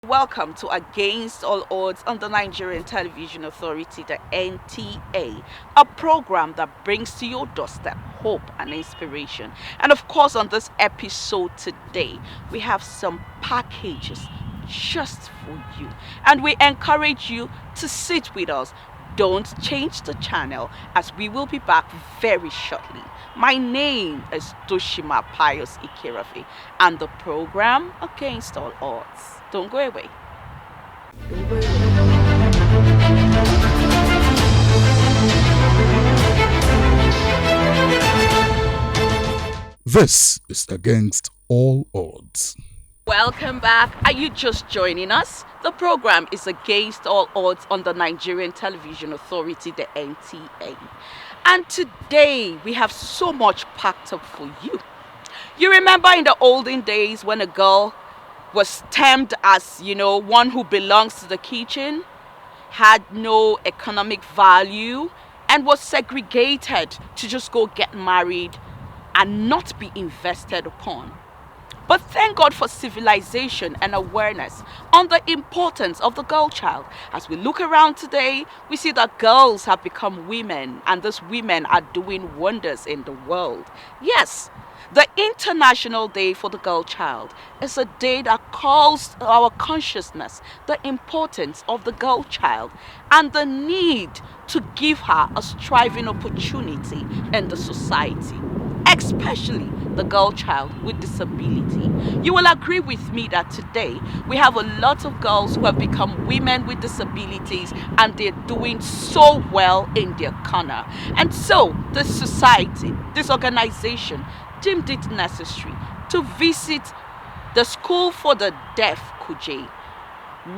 Welcome to Against All Odds on the Nigerian Television Authority, the NTA, a program that brings to your doorstep hope and inspiration. And of course, on this episode today, we have some packages just for you. And we encourage you to sit with us. Don't change the channel as we will be back very shortly. My name is Toshima Pius Ikerafe and the program Against All Odds. Don't go away. Don't go away. This is Against All Odds. Welcome back. Are you just joining us? The program is Against All Odds on the Nigerian Television Authority, the NTA. And today we have so much packed up for you. You remember in the olden days when a girl was termed as, one who belongs to the kitchen, had no economic value, and was segregated to just go get married and not be invested upon. But thank God for civilization and awareness on the importance of the girl child. As we look around today, we see that girls have become women, and these women are doing wonders in the world. Yes, the International Day for the Girl Child is a day that calls to our consciousness the importance of the girl child and the need to give her a striving opportunity in the society, especially the girl child with disability. You will agree with me that today we have a lot of girls who have become women with disabilities and they're doing so well in their corner. And so this society, this organization, deemed it necessary to visit the school for the deaf, Kuje,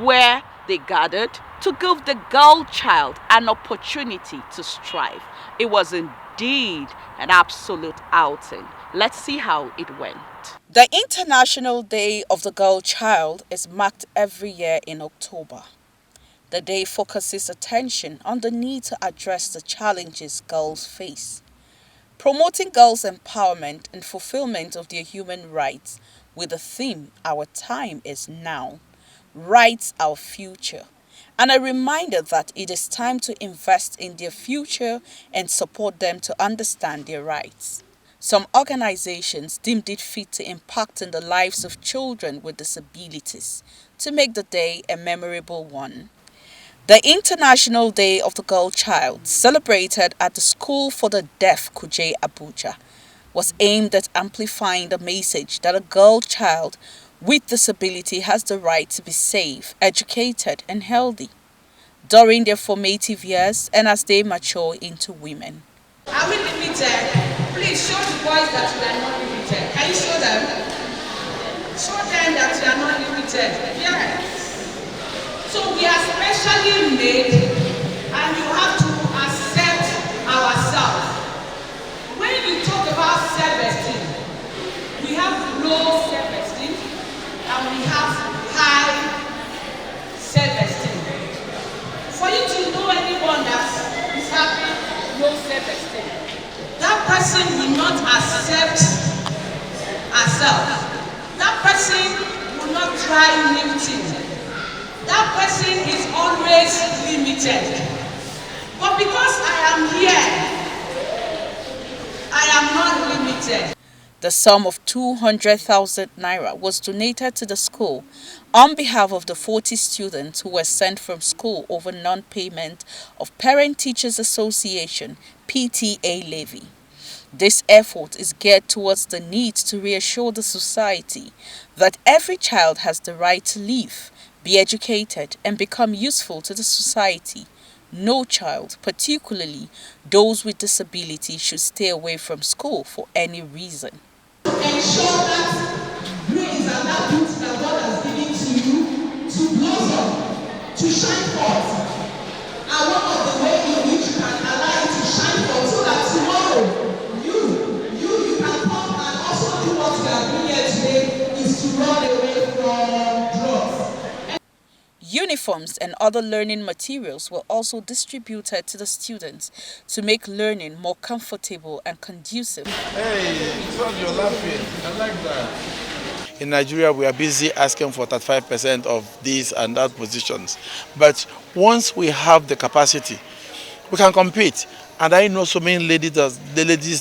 where they gathered to give the girl child an opportunity to strive. It was indeed an absolute outing. Let's see how it went. The International Day of the Girl Child is marked every year in October. The day focuses attention on the need to address the challenges girls face, promoting girls' empowerment and fulfillment of their human rights with the theme Our Time is Now, Rights Our Future, and a reminder that it is time to invest in their future and support them to understand their rights. Some organizations deemed it fit to impact on the lives of children with disabilities to make the day a memorable one. The International Day of the Girl Child, celebrated at the School for the Deaf, Kuje, Abuja, was aimed at amplifying the message that a girl child with disability has the right to be safe, educated, and healthy during their formative years and as they mature into women. Are we limited? Please show the boys that we are not limited. Can you show them? Show them that we are not limited. Yes. So we are specially made, and you have to accept ourselves. When you talk about self-esteem, we have low self-esteem and we have high self-esteem. For you to know anyone that is having low self-esteem, that person will not accept herself. That person will not try new things. That person is always limited. But because I am here, I am not limited. The sum of 200,000 naira was donated to the school on behalf of the 40 students who were sent from school over non-payment of Parent Teachers Association PTA levy. This effort is geared towards the need to reassure the society that every child has the right to live, be educated, and become useful to the society. No child, particularly those with disability, should stay away from school for any reason. Ensure that grace and that gift that God has given to to shine forth. And one of the ways in which you can allow it to shine forth so that tomorrow you can come and also do what we are doing here today is to run away from drugs. Uniforms and other learning materials were also distributed to the students to make learning more comfortable and conducive. Hey, it's what you're laughing. I like that. In Nigeria, we are busy asking for 35% of these and that positions. But once we have the capacity, we can compete. And I know so many ladies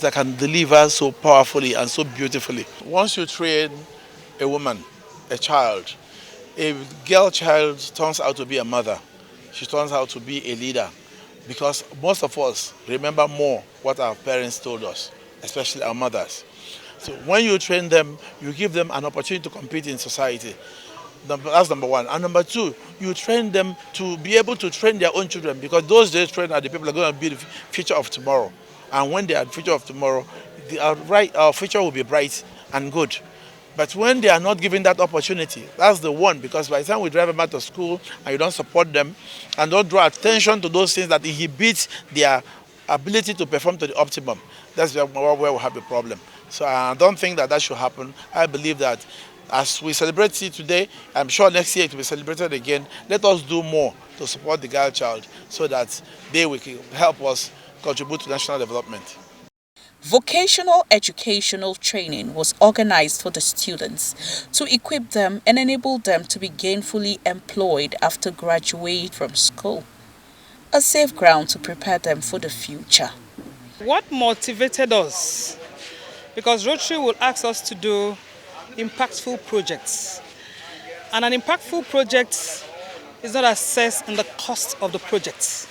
that can deliver so powerfully and so beautifully. Once you train a woman, a child, a girl child turns out to be a mother. She turns out to be a leader. Because most of us remember more what our parents told us, especially our mothers. So when you train them, you give them an opportunity to compete in society. That's number one. And number two, you train them to be able to train their own children, because those they train are the people that are going to be the future of tomorrow. And when they are the future of tomorrow, our future will be bright and good. But when they are not given that opportunity, that's the one, because by the time we drive them out to school and you don't support them and don't draw attention to those things that inhibit their ability to perform to the optimum, that's where we have a problem. So I don't think that should happen. I believe that as we celebrate it today, I'm sure next year it will be celebrated again. Let us do more to support the girl child so that they will help us contribute to national development. Vocational educational training was organized for the students to equip them and enable them to be gainfully employed after graduating from school. A safe ground to prepare them for the future. What motivated us? Because Rotary will ask us to do impactful projects. And an impactful project is not assessed in the cost of the project,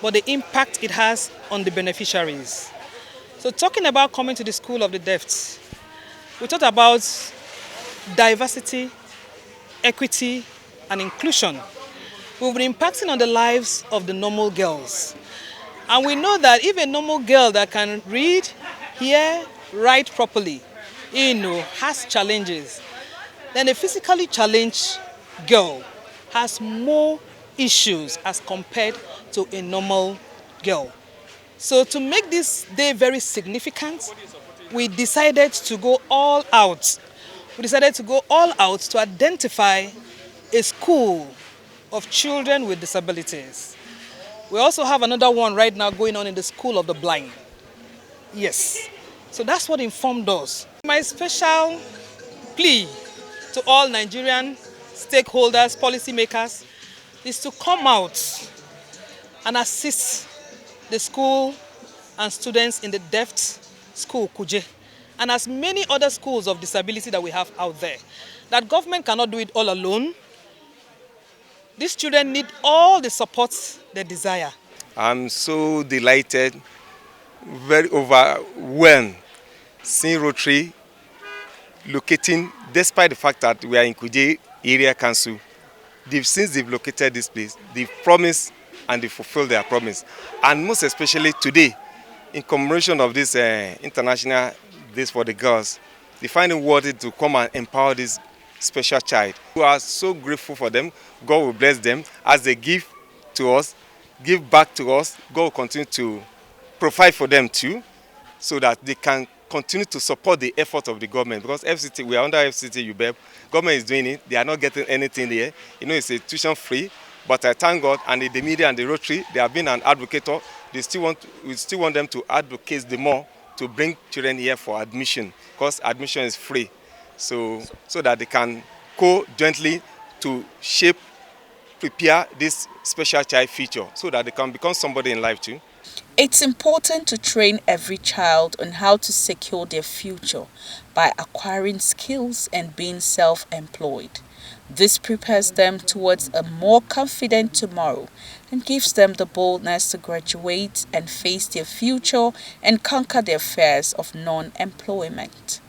but the impact it has on the beneficiaries. So talking about coming to the School of the Deaf, we talked about diversity, equity, and inclusion. We've been impacting on the lives of the normal girls. And we know that if a normal girl that can read, hear, write properly, has challenges, then a physically challenged girl has more issues as compared to a normal girl. So to make this day very significant, we decided to go all out. We decided to go all out to identify a school of children with disabilities. We also have another one right now going on in the School of the Blind. Yes. So that's what informed us. My special plea to all Nigerian stakeholders, policymakers, is to come out and assist the school and students in the deaf school, Kuje, and as many other schools of disability that we have out there. That government cannot do it all alone. These children need all the support they desire. I'm so delighted, very overwhelmed, seeing Rotary locating, despite the fact that we are in Kuje Area Council. Since they've located this place, they've promised and they fulfilled their promise. And most especially today, in commemoration of this International Days for the Girls, they find it worthy to come and empower this special child. We are so grateful for them. God will bless them as they give to us, give back to us. God will continue to provide for them too, so that they can continue to support the effort of the government. Because FCT, we are under FCT UBEP, government is doing it, they are not getting anything there. It's a tuition free, but I thank God, and the media and the Rotary, they have been an advocate. We still want them to advocate the more to bring children here for admission, because admission is free. So that they can go jointly to prepare this special child future, so that they can become somebody in life too. It's important to train every child on how to secure their future by acquiring skills and being self-employed. This prepares them towards a more confident tomorrow and gives them the boldness to graduate and face their future and conquer their fears of non-employment.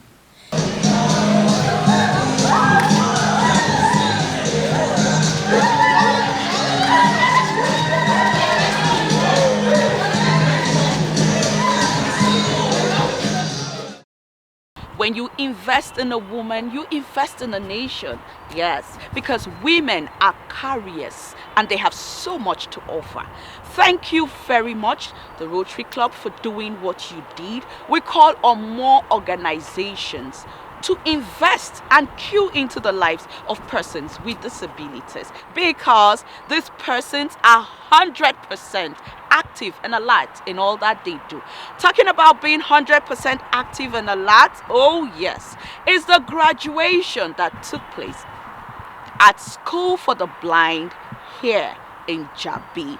When When you invest in a woman, you invest in a nation. Yes, because women are carriers and they have so much to offer. Thank you very much, the Rotary Club, for doing what you did. We call on more organizations to invest and queue into the lives of persons with disabilities, because these persons are 100% active and alert in all that they do. Talking about being 100% active and alert, oh yes, is the graduation that took place at School for the Blind here in Jabi.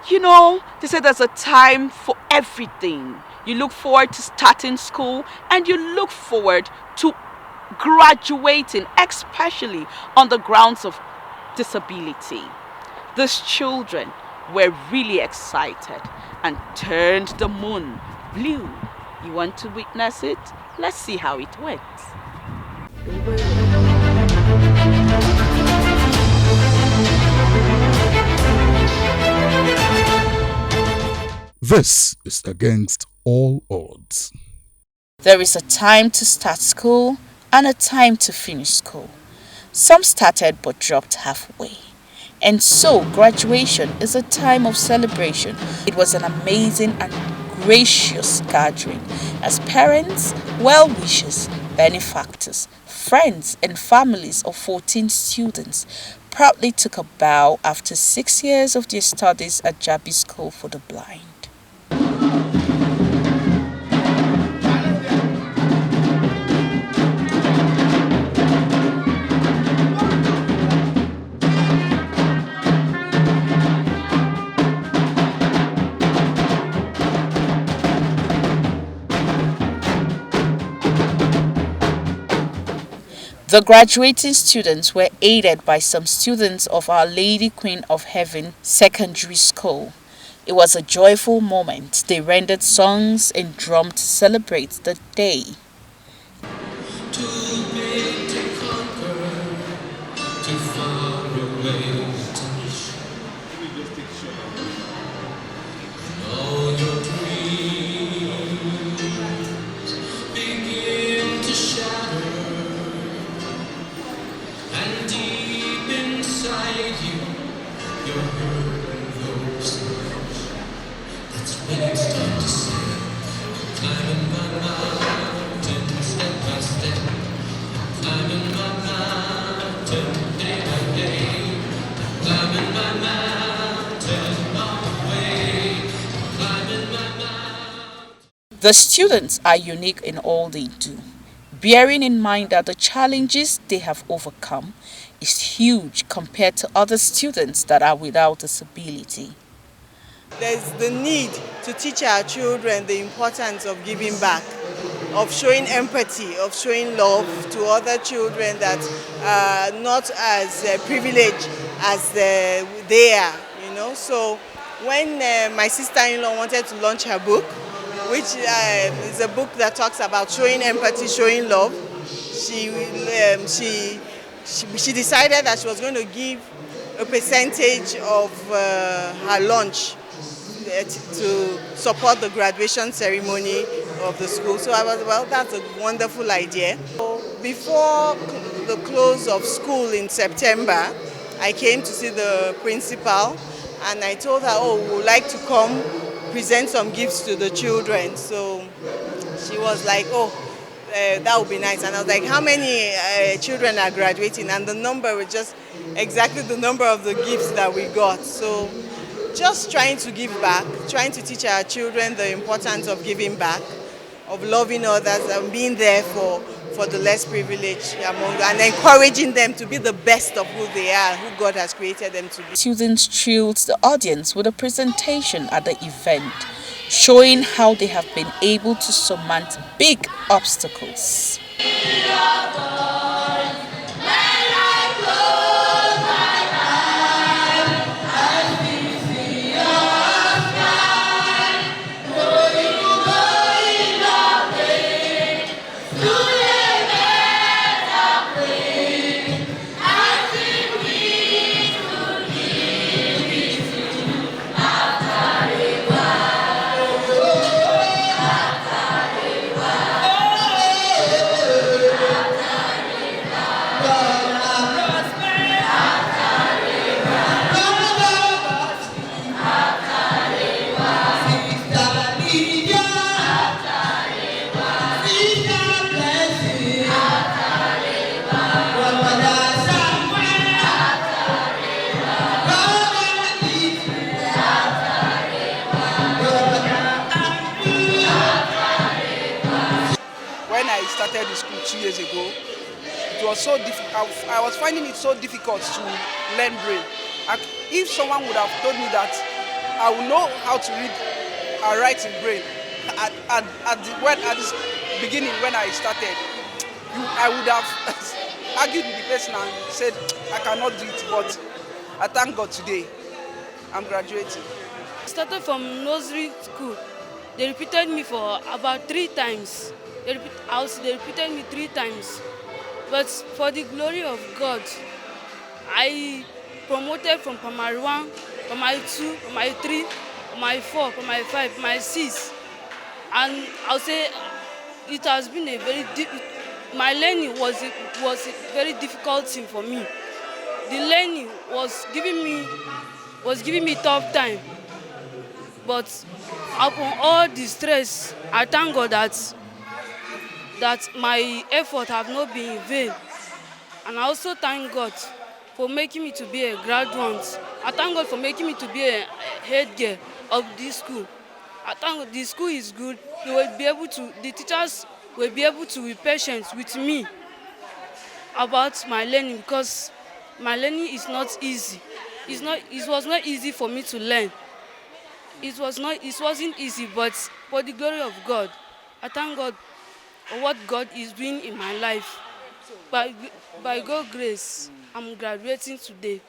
You know, they say there's a time for everything. You look forward to starting school and you look forward to graduating, especially on the grounds of disability. These children were really excited and turned the moon blue. You want to witness it? Let's see how it went. This is against all odds. There is a time to start school and a time to finish school. Some started but dropped halfway. And so graduation is a time of celebration. It was an amazing and gracious gathering as parents, well-wishers, benefactors, friends and families of 14 students proudly took a bow after 6 years of their studies at Jabi School for the Blind. The graduating students were aided by some students of Our Lady Queen of Heaven Secondary School. It was a joyful moment. They rendered songs and drummed to celebrate the day. Too big to conquer, too far away to reach. All your dreams begin to shatter, and deep inside you, you're hurting those much. That's when it's time to say, climbing my mountain step by step, climbing my mountain day by day, climbing my mountain all the way, climbing my mountain. The students are unique in all they do, bearing in mind that the challenges they have overcome is huge compared to other students that are without disability. There's the need to teach our children the importance of giving back, of showing empathy, of showing love to other children that are not as privileged as they are, you know. So when my sister-in-law wanted to launch her book, which is a book that talks about showing empathy, showing love, she decided that she was going to give a percentage of her lunch to support the graduation ceremony of the school. So I was, well, that's a wonderful idea. So before the close of school in September, I came to see the principal and I told her, oh, we would like to come present some gifts to the children. So she was like, oh, that would be nice. And I was like, how many children are graduating? And the number was just exactly the number of the gifts that we got. So just trying to give back, trying to teach our children the importance of giving back, of loving others and being there for the less privileged among them, and encouraging them to be the best of who they are, who God has created them to be. Students thrilled the audience with a presentation at the event, showing how they have been able to surmount big obstacles. 2 years ago. It was so difficult. I was finding it so difficult to learn braille. If someone would have told me that I would know how to read and write in braille at the beginning when I started, I would have argued with the person and said I cannot do it. But I thank God today I'm graduating. I started from nursery school. They repeated me for about 3 times. They repeated me 3 times. But for the glory of God, I promoted from primary 1, primary 2, primary 3, primary 4, primary 5, primary 6. And I'll say it has been a very my learning was a very difficult thing for me. The learning was giving me tough time. But upon all the stress, I thank God that my effort have not been in vain. And I also thank God for making me to be a graduate. I thank God for making me to be a head girl of this school. I thank God the school is good. The teachers will be able to be patient with me about my learning, because my learning is not easy. It was not easy for me to learn. It wasn't easy, but for the glory of God, I thank God for what God is doing in my life. By God's grace, I'm graduating today.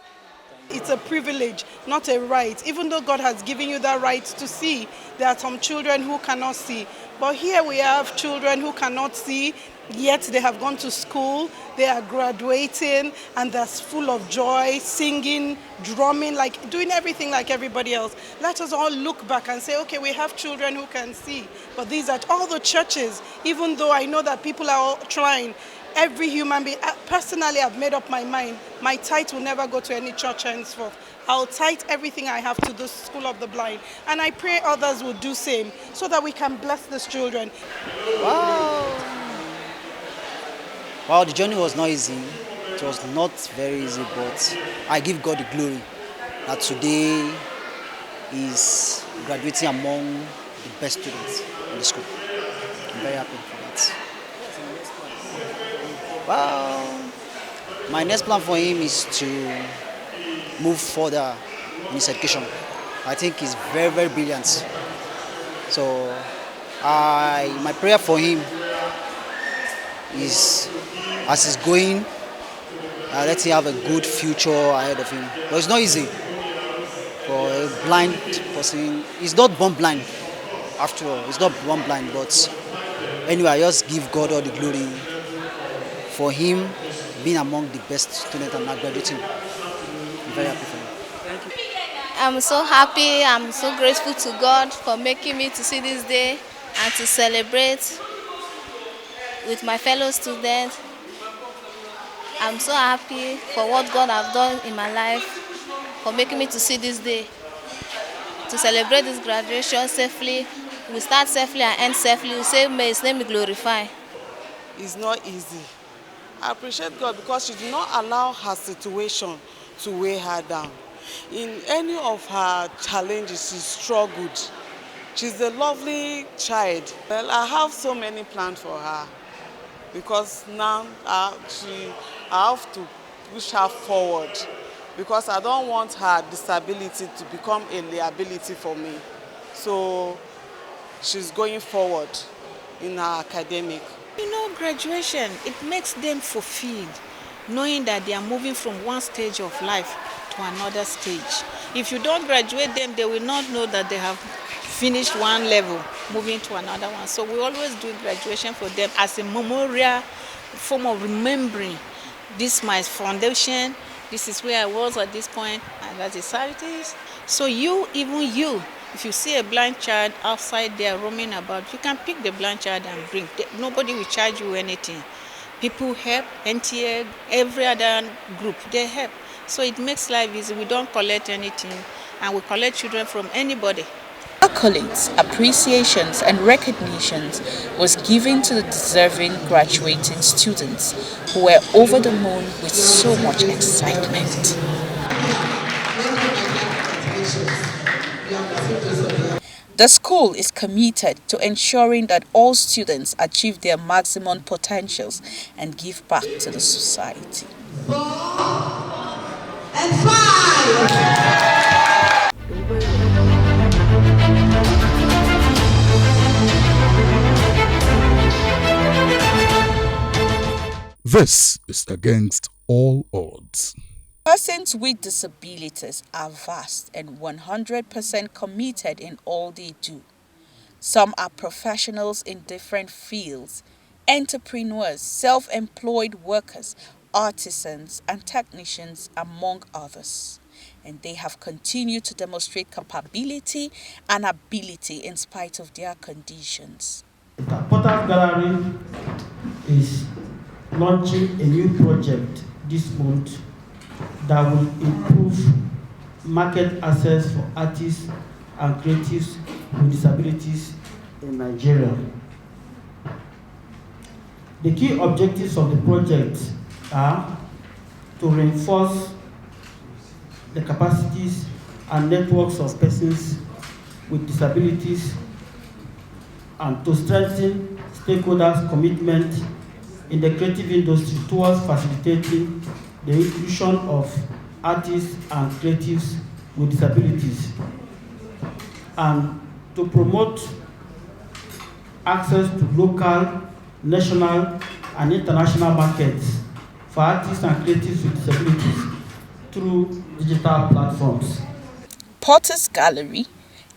It's a privilege, not a right. Even though God has given you that right to see, there are some children who cannot see. But here we have children who cannot see, yet they have gone to school, they are graduating, and they're full of joy, singing, drumming, like doing everything like everybody else. Let us all look back and say, okay, we have children who can see. But these are all the churches, even though I know that people are all trying. Every human being, personally, I've made up my mind. My tithe will never go to any church henceforth. I'll tithe everything I have to the School of the Blind. And I pray others will do same so that we can bless these children. Well, the journey was not easy. It was not very easy, but I give God the glory that today is graduating among the best students in the school. I'm very happy for that. Well, my next plan for him is to move further in his education. I think he's very, very brilliant. So, my prayer for him is, as he's going, let him have a good future ahead of him. But it's not easy for a blind person. He's not born blind, after all. He's not born blind, but anyway, I just give God all the glory for him being among the best students and now graduating. I'm very happy for him. Thank you. I'm so happy, I'm so grateful to God for making me to see this day and to celebrate with my fellow students. I'm so happy for what God has done in my life, for making me to see this day, to celebrate this graduation safely. We start safely and end safely. We say, may His name be glorified. It's not easy. I appreciate God because she did not allow her situation to weigh her down. In any of her challenges, she struggled. She's a lovely child. Well, I have so many plans for her because now I have to push her forward because I don't want her disability to become a liability for me. So she's going forward in her academic. You know, graduation, it makes them fulfilled, knowing that they are moving from one stage of life to another stage. If you don't graduate them, they will not know that they have finished one level, moving to another one. So we always do graduation for them as a memorial form of remembering. This is my foundation, this is where I was at this point, and that is how it is. So even you, if you see a blind child outside there roaming about, you can pick the blind child and bring. Nobody will charge you anything. People help, NTA, every other group, they help. So it makes life easy. We don't collect anything, and we collect children from anybody. Accolades, appreciations, and recognitions was given to the deserving graduating students who were over the moon with so much excitement. The school is committed to ensuring that all students achieve their maximum potentials and give back to the society. 4 and 5. This is Against All Odds. Persons with disabilities are vast and 100% committed in all they do. Some are professionals in different fields, entrepreneurs, self-employed workers, artisans, and technicians, among others. And they have continued to demonstrate capability and ability in spite of their conditions. The Potters Gallery is launching a new project this month that will improve market access for artists and creatives with disabilities in Nigeria. The key objectives of the project are to reinforce the capacities and networks of persons with disabilities and to strengthen stakeholders' commitment in the creative industry towards facilitating the inclusion of artists and creatives with disabilities, and to promote access to local, national, and international markets for artists and creatives with disabilities through digital platforms. Potters Gallery,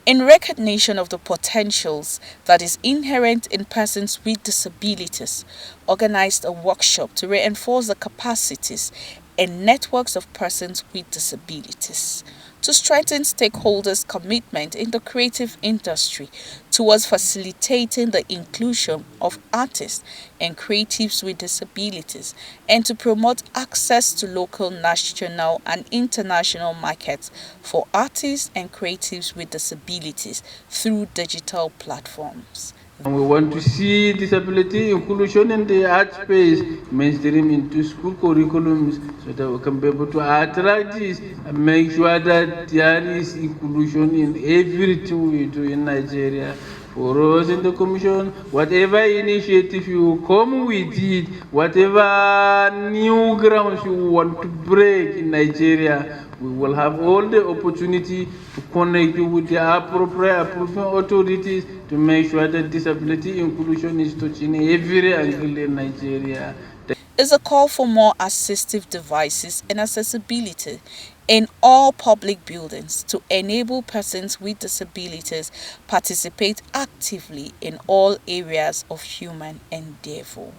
in recognition of the potentials that is inherent in persons with disabilities, organized a workshop to reinforce the capacities and networks of persons with disabilities, to strengthen stakeholders' commitment in the creative industry towards facilitating the inclusion of artists and creatives with disabilities, and to promote access to local, national, and international markets for artists and creatives with disabilities through digital platforms. And we want to see disability inclusion in the art space mainstream into school curriculums so that we can be able to attract this and make sure that there is inclusion in everything we do in Nigeria. For us in the Commission, whatever initiative you come with it, whatever new grounds you want to break in Nigeria, we will have all the opportunity to connect you with the appropriate approving authorities to make sure that disability inclusion is touching every angle in Nigeria. Is a call for more assistive devices and accessibility in all public buildings to enable persons with disabilities participate actively in all areas of human endeavor.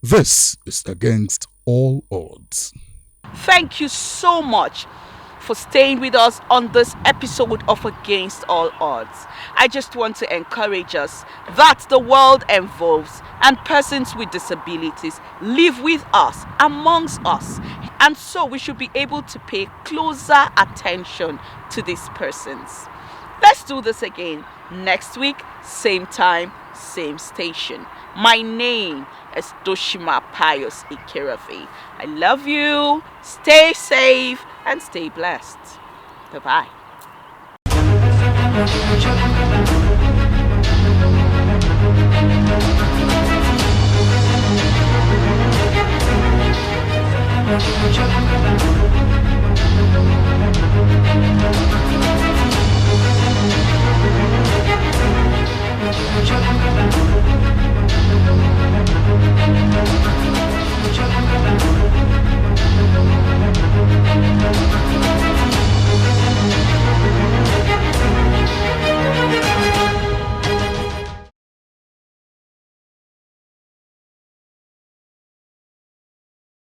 This is Against All Odds. Thank you so much for staying with us on this episode of Against All Odds. I just want to encourage us that the world evolves and persons with disabilities live with us, amongst us, and so we should be able to pay closer attention to these persons. Let's do this again next week, same time, same station. My name is Doshima Pius Ikeravi. I love you. Stay safe and stay blessed. Bye-bye. Jabi.